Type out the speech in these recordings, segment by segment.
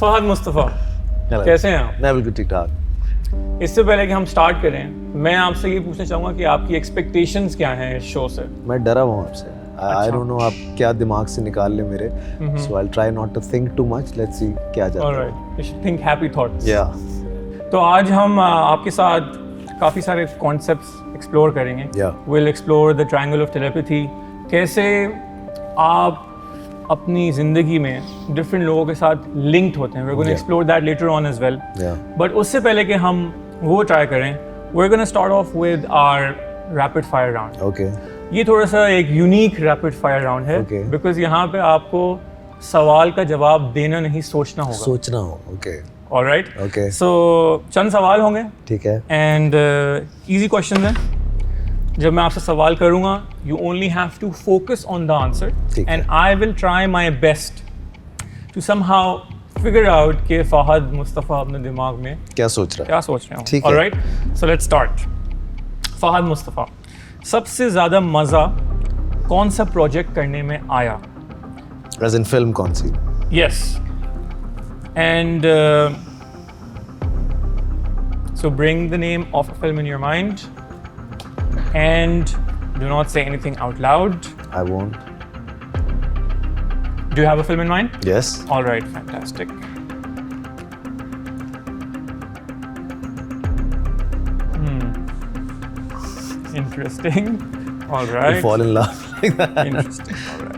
फहद मुस्तफ़ा, कैसे हैं आप? मैं बिल्कुल ठीक ठाक। इससे पहले कि हम स्टार्ट करें, मैं आपसे ये पूछना चाहूँगा कि आपकी एक्सपेक्टेशंस क्या हैं इस शो से? मैं डरा हुआ हूँ आपसे। आई डोंट नो आप क्या दिमाग से निकाल ले मेरे। So I will try not to think too much. Let's see क्या जाता है। Alright, you should think happy thoughts. या तो आज हम आपके साथ काफ़ी सारे कॉन्सेप्ट्स एक्सप्लोर करेंगे। Will explore the triangle of telepathy, कैसे आप अपनी ज़िंदगी में डिफरेंट लोगों के साथ लिंक्ड होते हैं। We are going to explore that later on as well. But उससे पहले कि हम वो ट्राई करें, we are going to start off with our rapid fire round. Okay. ये थोड़ा सा एक यूनिक रैपिड फायर राउंड है बिकॉज यहाँ पे आपको सवाल का जवाब देना नहीं, सोचना होगा। सोचना हो। ओके। ऑलराइट। ओके। सो चंद सवाल होंगे, ठीक है। एंड इजी क्वेश्चन है। जब मैं आपसे सवाल करूंगा, you only have to focus on the answer and I will try my best to somehow figure out कि फहद मुस्तफ़ा अपने दिमाग में क्या सोच रहे हैं। ठीक है। Alright, so let's start. Fahad Mustafa, सबसे ज़्यादा मज़ा कौन सा प्रोजेक्ट करने में आया? एज इन फिल्म कौन सी? Yes, and so bring the name of a film in your mind and do not say anything out loud. I won't. Do you have a film in mind? Yes. All right, fantastic. Interesting. All right. You fall in love like that. Interesting. All right.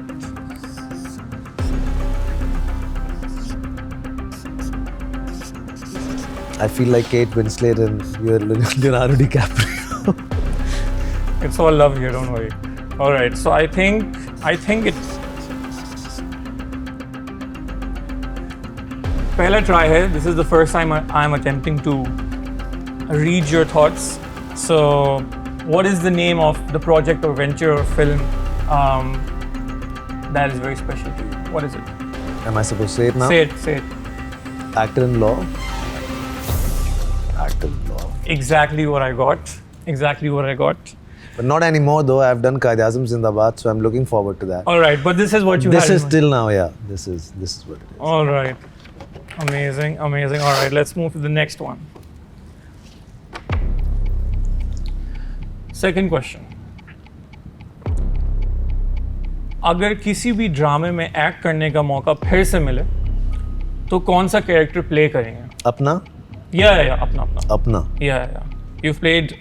I feel like Kate Winslet and you're Leonardo DiCaprio. It's all love here, don't worry. All right, so I think it's pehla try hai. This is the first time I'm attempting to read your thoughts. So, what is the name of the project or venture or film that is very special to you? What is it? Am I supposed to say it now? Say it. Actor in Law. Actor in Law. Exactly what I got. But not anymore though. I've done Qaid-e-Azam Zindabad, so I'm looking forward to that. All right, but this is what you This had is till now, yeah. This is what it is. All right. Amazing. All right, let's move to the next one. Second question. अगर किसी भी ड्रामे में act करने का मौका फिर से मिले तो कौन सा कैरेक्टर प्ले करेंगे? अपना? Yeah, अपना. Yeah. You've played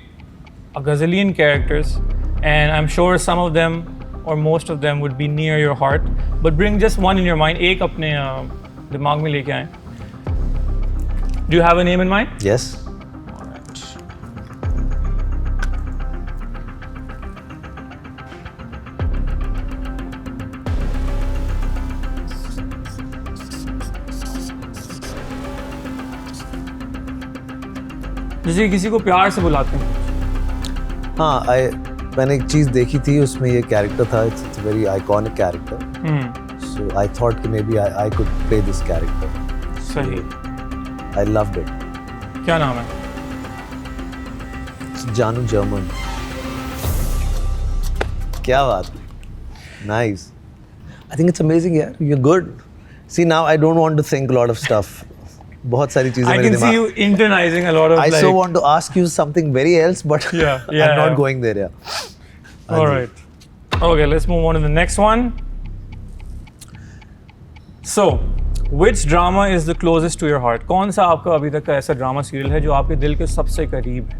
a gazillion characters and I'm sure some of them or most of them would be near your heart, but bring just one in your mind. एक अपने दिमाग में लेके आए. Do you have a name in mind? Yes. All right. जैसे किसी को प्यार से बुलाते हैं। हाँ, मैंने एक चीज़ देखी थी, उसमें ये कैरेक्टर था. It's a very iconic character. So I thought कि maybe I could play this character. सही. I loved it. क्या नाम है? जानू जर्मन. क्या बात है. Nice. I think it's amazing, yeah. You're good. See, now I don't want to think a lot of stuff. बहुत सारी चीजें मेरे दिमाग. I can see you internalizing a lot of. I so want to ask you something very else, but I'm not going there. Yeah. All right. Okay, let's move on to the next one. So, which drama is the closest to your heart? कौन सा आपका अभी तक का ऐसा drama serial है जो आपके दिल के सबसे करीब है?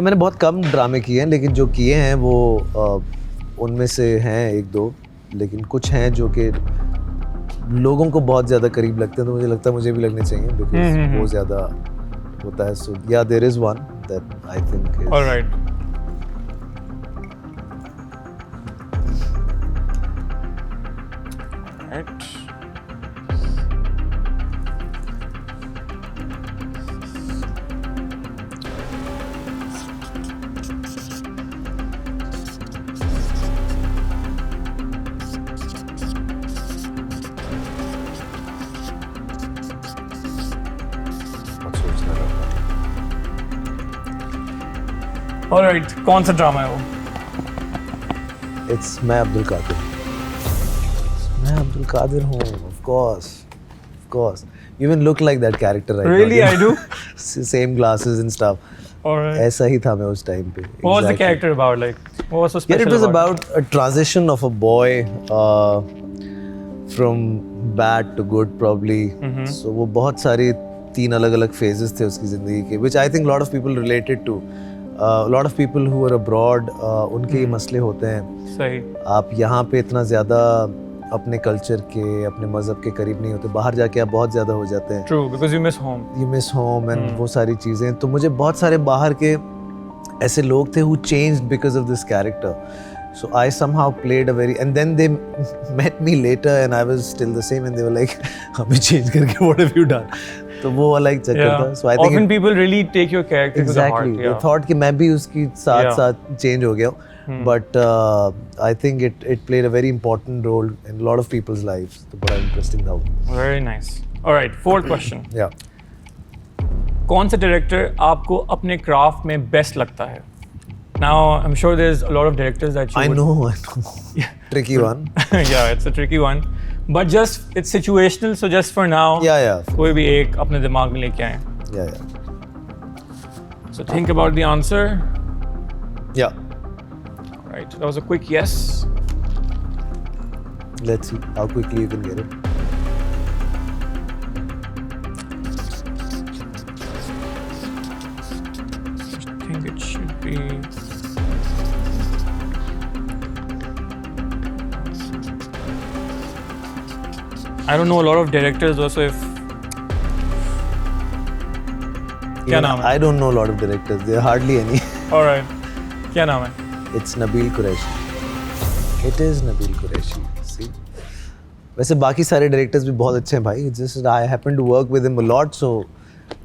मैंने बहुत कम ड्रामे किए हैं, लेकिन जो किए हैं वो उनमें से हैं एक दो, लेकिन कुछ हैं जो कि लोगों को बहुत ज़्यादा करीब लगते हैं, तो मुझे लगता है मुझे भी लगने चाहिए बिकॉज़ वो ज़्यादा होता है. So yeah there is one that I think is. Alright. Alright, कौन सा ड्रामा है वो? इट्स मैं अब्दुल कादिर. मैं अब्दुल कादिर हूँ, of course. You even look like that character right Really, now. I do. Same glasses and stuff. Alright. ऐसा ही था मैं उस टाइम पे. What was the character about? Like, what was so special? Yeah, it was about a transition of a boy from bad to good probably. So वो बहुत सारी 3 अलग-अलग phases थे उसकी ज़िंदगी के, which I think a lot of people related to. A lot of people who are abroad, उनके ये मसले होते हैं. सही. आप यहाँ पे इतना ज़्यादा अपने कल्चर के, अपने मज़हब के करीब नहीं होते. बाहर जाके आप बहुत ज़्यादा हो जाते हैं. True, because you miss home. You miss home and वो सारी चीज़ें. तो मुझे बहुत सारे बाहर के ऐसे लोग थे who changed because of this character. So I somehow played a very, and then they met me later and I was still the same and they were like, "Hame change karke, what have you done?" तो वो वाला एक चक्कर था. So I think often people really take your character to the heart. They thought कि मैं भी उसकी साथ change हो गया हूँ. But I think it played a very important role in a lot of people's lives. तो बड़ा interesting था वो. Very nice. All right, fourth question. Yeah. कौन सा डायरेक्टर आपको अपने क्राफ्ट में बेस्ट लगता है? Now, I'm sure there's a lot of directors that you I would... know. Tricky one. Yeah, it's a tricky one. But just, it's situational, so just for now, Yeah. कोई भी एक अपने दिमाग में लेके आए. Yeah. So think about the answer. Yeah. Right, that was a quick yes. Let's see how quickly you can get it. I think it should be... I don't know a lot of directors also if... क्या नाम है? I don't know a lot of directors. There are hardly any. Alright, क्या नाम है? It's Nabil Qureshi. It is Nabil Qureshi. See? वैसे बाकी सारे directors भी बहुत अच्छे हैं भाई. It's just I happen to work with him a lot, so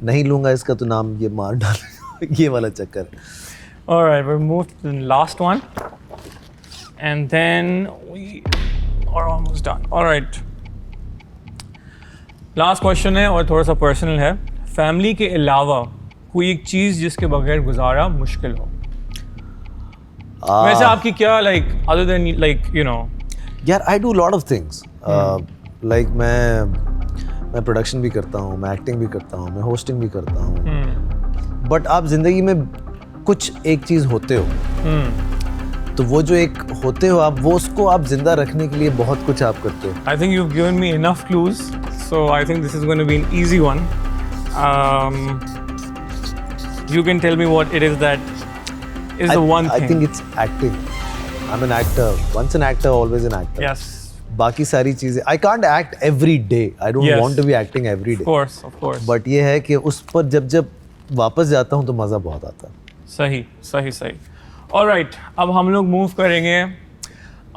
नहीं लूँगा इसका तो नाम ये मार डाल. ये वाला चक्कर. Alright, we'll move to the last one. And then we are almost done. Alright. Last question है और थोड़ा सा पर्सनल है. फैमिली के अलावा कोई एक चीज़ जिसके बगैर गुजारा मुश्किल हो. वैसे आपकी क्या like other than like you know. यार I do lot of things. Like मैं प्रोडक्शन भी करता हूँ, मैं एक्टिंग भी करता हूँ, मैं होस्टिंग भी करता हूँ. बट आप जिंदगी में कुछ एक चीज़ होते हो, तो वो जो एक होते हो आप, वो उसको आप जिंदा रखने के लिए बहुत कुछ आप करते हो. I think you've given me enough clues, so I think this is going to be an easy one. You can tell me what it is that is the one thing. I think it's acting. I'm an actor. Once an actor, always an actor. Yes. बाकी सारी चीजें I can't act every day. I don't want to be acting every day. Of course. But ये है कि उस पर जब वापस जाता हूँ तो मज़ा बहुत आता है. सही. Alright, अब हम लोग मूव करेंगे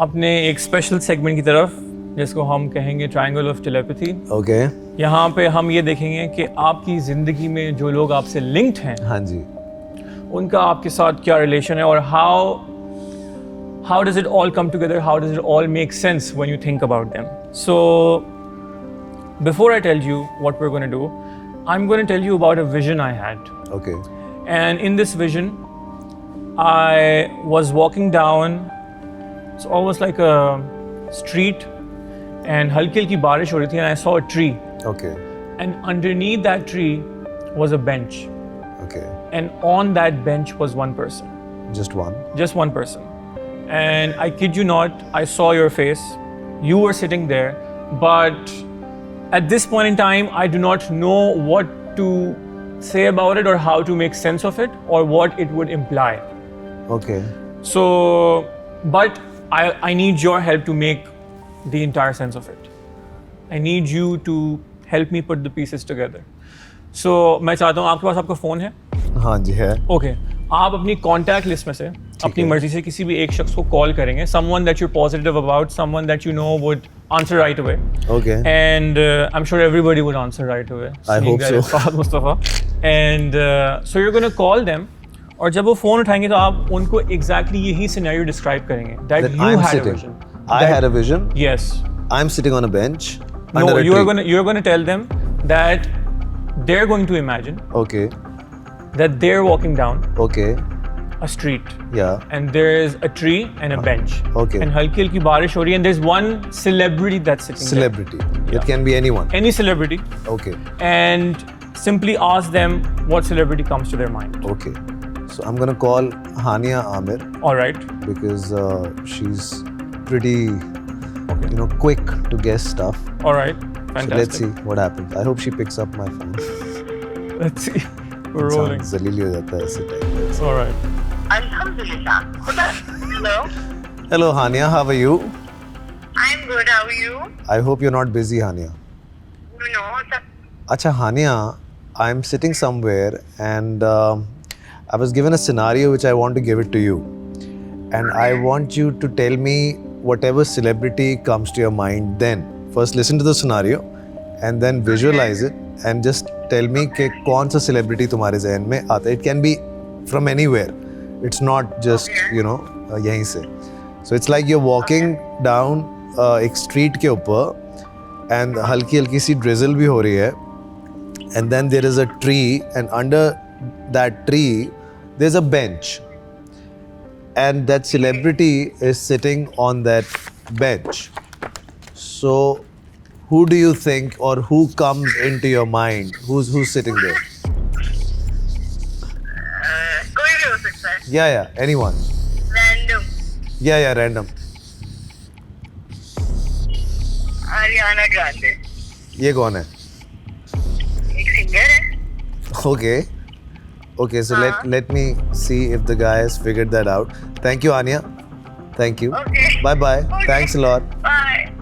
अपने एक स्पेशल सेगमेंट की तरफ जिसको हम कहेंगे ट्रायंगल ऑफ टेलीपैथी. Okay. यहाँ पे हम ये देखेंगे कि आपकी ज़िंदगी में जो लोग आपसे लिंक्ड हैं, हाँ जी, उनका आपके साथ क्या रिलेशन है और how does it all come together, how does it all make sense when you think about them. So before I tell you what we're going to do, I'm going to tell you about a vision I had. Okay. And in this vision, I was walking down, it's almost like a street, and halki halki barish ho rahi thi, and I saw a tree. Okay. And underneath that tree was a bench. Okay. And on that bench was one person. Just one? Just one person. And I kid you not, I saw your face. You were sitting there, but at this point in time, I do not know what to say about it or how to make sense of it or what it would imply. Okay. So, but I need your help to make the entire sense of it. I need you to help me put the pieces together. So, मैं चाहता हूँ आपके पास आपका phone है? हाँ जी है. Okay. आप अपनी कॉन्टैक्ट लिस्ट में से अपनी मर्जी से किसी भी एक शख्स को कॉल करेंगे. Someone that you're positive about, someone that you know would answer right away. Okay. And I'm sure everybody would answer right away. I hope so. Fahad Mustafa. And so you're going to call them. और जब वो phone उठाएंगे तो आप उनको exactly यही scenario describe करेंगे. That you I'm had sitting. a vision. I had a vision. Yes. I'm sitting on a bench. No, under a you're tree. going to tell them that they're going to imagine Okay. that they're walking down Okay. a street. Yeah. And there's a tree and a bench. Okay. And halki halki barish ho rahi है and there's one celebrity that's sitting Celebrity. Yeah. It can be anyone. there. Any celebrity. Okay. And simply ask them what celebrity comes to their mind. Okay. So I'm gonna call Hania Amir All right. because she's pretty, Okay. quick to guess stuff. All right. So Fantastic. let's see what happens. I hope she picks up my phone. Let's see. We're rolling. इंसान जलील हो जाता है ऐसे time All right. Alhamdulillah. Hello. Hello Hania, how are you? I'm good. How are you? I hope you're not busy, Hania. No. Acha Hania, I'm sitting somewhere and I was given a scenario which I want to give it to you. And I want you to tell me whatever celebrity comes to your mind then. First listen to the scenario and then visualize it and just tell me कि कौन सा celebrity तुम्हारे ज़हन में आता है. It can be from anywhere. It's not just, यहीं से. So it's like you're walking down एक street के ऊपर and हल्की हल्की सी drizzle भी हो रही है. And then there is a tree and under that tree there's a bench. And that celebrity is sitting on that bench. So who do you think or who comes into your mind? Who's sitting there? कोई भी हो सकता है. Yeah, anyone. Random. Yeah, random. Ariana Grande. ये कौन है? एक singer है. Okay, so let me see if the guy has figured that out. Thank you, Anya. Thank you. Okay. Bye. Okay. Thanks a lot. Bye.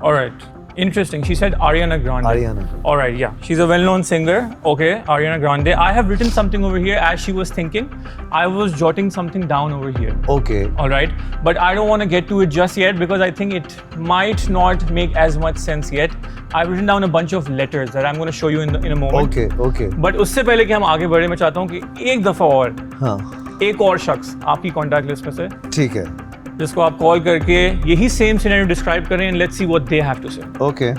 All right. Interesting. She said Ariana Grande. Ariana Grande. All right. Yeah. She's a well-known singer. Okay. Ariana Grande. I have written something over here as she was thinking. I was jotting something down over here. Okay. All right. But I don't want to get to it just yet because I think it might not make as much sense yet. I've written down a bunch of letters that I'm going to show you in a moment. Okay. But उससे पहले कि हम आगे बढ़े मैं चाहता हूँ कि एक दफ़ा और हाँ. एक और शख्स आपकी कॉन्टैक्ट लिस्ट में से ठीक है. जिसको आप कॉल करके यही सेम सिनेरियो डिस्क्राइब करें and let's see what they have to say. Okay.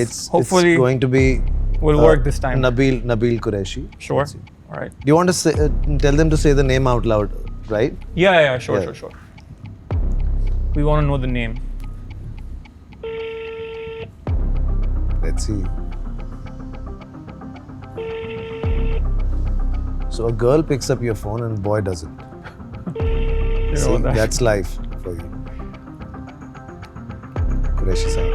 It's Hopefully going to be will work this time. Nabil Qureshi. Sure. Let's see. All right. Do you want to say, tell them to say the name out loud, right? Yeah. Sure. Yeah. Sure. We want to know the name. Let's see. So a girl picks up your phone and boy doesn't. You know See, that. that's life for you. Qureshi sahab.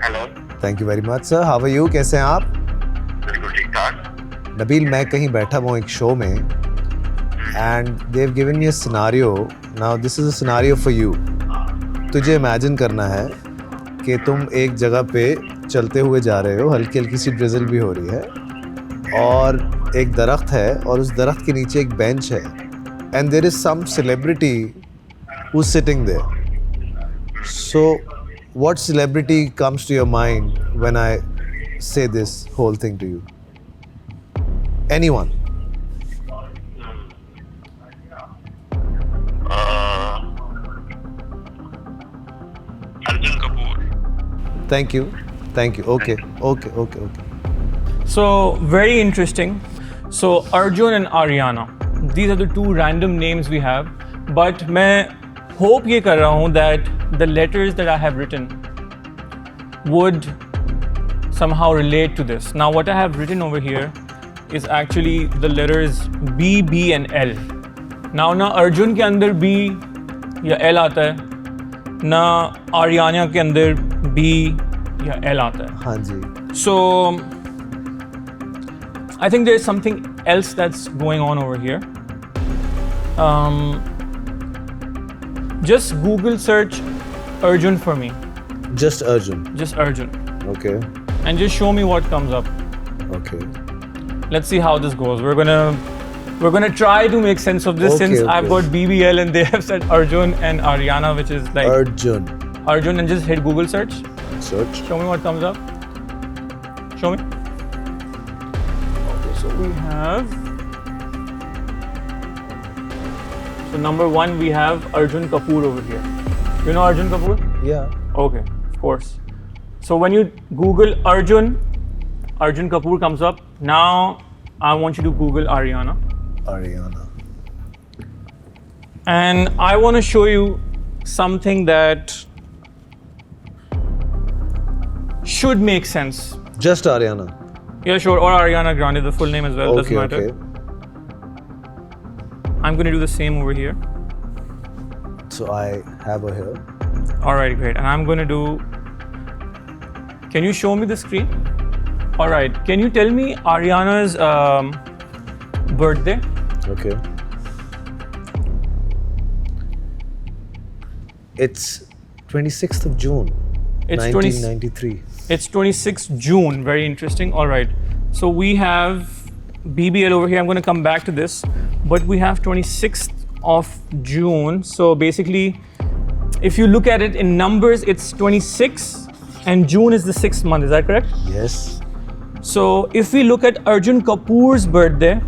Hello. Thank you very much, sir. How are you? कैसे हैं आप? बिल्कुल ठीक ठाक. नबील, मैं कहीं बैठा हुआ एक शो में and they've given me a scenario. Now this is a scenario for you. तुझे imagine करना है कि तुम एक जगह पे चलते हुए जा रहे हो, हल्की हल्की सी ड्रिजल भी हो रही है और एक दरख्त है और उस दरख्त के नीचे एक बेंच है and there is some celebrity who's sitting there. So what celebrity comes to your mind when I say this whole thing to you? Anyone. Arjun Kapoor. Thank you. Okay. So very interesting. So Arjun and Ariana. These are the two random names we have. But मैं hope ये कर रहा हूँ that the letters that I have written would somehow relate to this. Now what I have written over here is actually the letters B, B and L. Now ना अर्जुन के अंदर B या L आता है, ना आर्याना के अंदर B या L आता है. हाँ जी. So I think there's something else that's going on over here. Just Google search Arjun for me. Just Arjun. Just Arjun. Okay. And just show me what comes up. Okay. Let's see how this goes. We're gonna try to make sense of this Okay, since okay. I've got BBL and they have said Arjun and Ariana, which is like Arjun, and just hit Google search. Search. Show me what comes up. Show me. Okay, so we have. So number one, we have Arjun Kapoor over here. You know Arjun Kapoor? Yeah. Okay, of course. So when you Google Arjun Kapoor comes up. Now I want you to Google Ariana. Ariana. And I want to show you something that should make sense. Just Ariana. Yeah, sure. Or Ariana Grande, the full name as well. Doesn't Okay, matter. okay. I'm going to do the same over here. So I have her here. All right, great. And I'm going to do. Can you show me the screen? All right. Can you tell me Ariana's birthday? Okay. It's 26th of June, It's 1993. It's 26th June. Very interesting. All right. So we have BBL over here. I'm going to come back to this. But we have 26th of June. So basically, if you look at it in numbers, it's 26 and June is the 6th month. Is that correct? Yes. So if we look at Arjun Kapoor's birthday,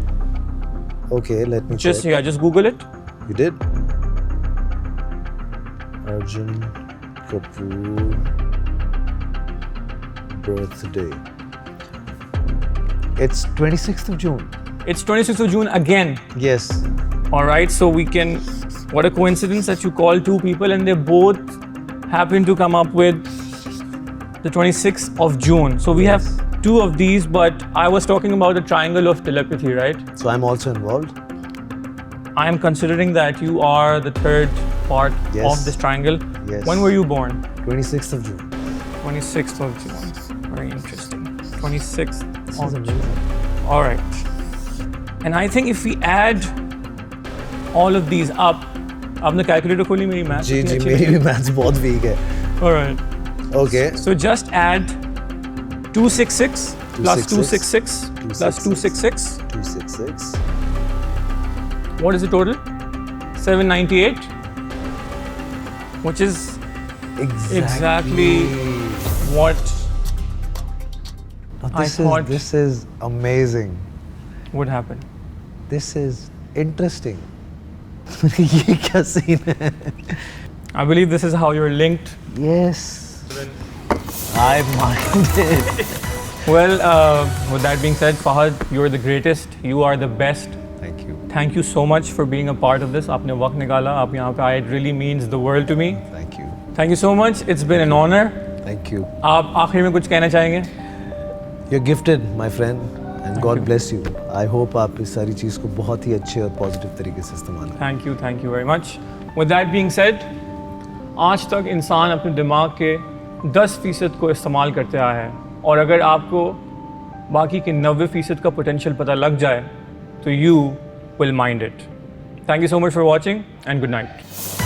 Okay, let me just check. just Google it. You did? Arjun Kapoor birthday. It's 26th of June. It's 26th of June again. Yes. All right. So we can. What a coincidence that you call two people and they both happen to come up with the 26th of June. So we have two of these, but I was talking about the triangle of telepathy, right? So I'm also involved. I am considering that you are the third part Yes. of this triangle. Yes. When were you born? 26th of June. 26th of June. Very interesting. 26th This of is June. amazing. All right. And I think if we add all of these up, आपने calculator खोली मेरी math जी इतनी जी अच्छी मेरी लगी। भी maths बहुत week है. All right. Okay. So just add 266 plus 266 plus 266. 266. What is the total? 798. Which is exactly what Now I thought this is amazing. would happen. This is interesting. ये क्या scene है? I believe this is how you're linked. Yes. I mind it. Well, with that being said, Fahad, you're the greatest. You are the best. Thank you. Thank you so much for being a part of this. आपने वक्त निकाला, आप यहाँ पे आए. It really means the world to me. Thank you. Thank you so much. It's been an honor. Thank you. आप आखिर में कुछ कहना चाहेंगे? You're gifted, my friend, and God bless you. I hope आप इस सारी चीज़ को बहुत ही अच्छे और पॉजिटिव तरीके से इस्तेमाल करें. Thank you very much. With that being said, आज तक इंसान अपने दिमाग के 10% को इस्तेमाल करते आया है और अगर आपको बाकी के 90% का पोटेंशियल पता लग जाए तो you will mind it. Thank you so much for watching and good night.